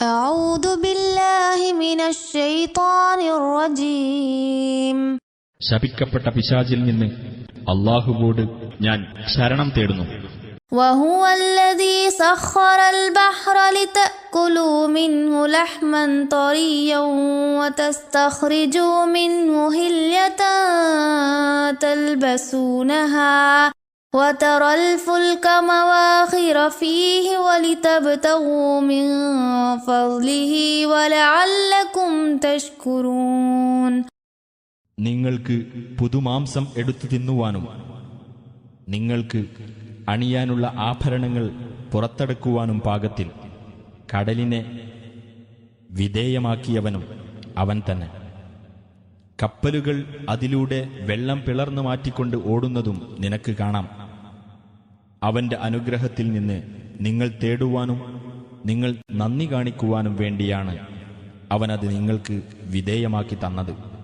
أعوذ بالله من الشيطان الرجيم. ശപിക്കപ്പെട്ട പിശാചിൽ നിന്ന് അല്ലാഹുവോട് ഞാൻ ശരണം തേടുന്നു. وهو الذي سخر البحر لتأكلوا منه لحما طريا وتستخرجوا منه حلية تلبسونها وترى الفلك مواخر فيه ولتبتغوا من فضله ولعلكم تشكرون. നിങ്ങൾക്ക് പുതുമാംസം എടുത്തു തിന്നുവാനും നിങ്ങൾക്ക് അണിയാനുള്ള ആഭരണങ്ങൾ പുറത്തെടുക്കുവാനും പാകത്തിൽ കടലിനെ വിധേയമാക്കിയവനും അവൻ തന്നെ. കപ്പലുകൾ അതിലൂടെ വെള്ളം പിളർന്നു മാറ്റിക്കൊണ്ട് ഓടുന്നതും നിനക്ക് കാണാം. അവന്റെ അനുഗ്രഹത്തിൽ നിന്ന് നിങ്ങൾ തേടുവാനും നിങ്ങൾ നന്ദി കാണിക്കുവാനും വേണ്ടിയാണ് അവനത് നിങ്ങൾക്ക് വിധേയമാക്കി തന്നത്.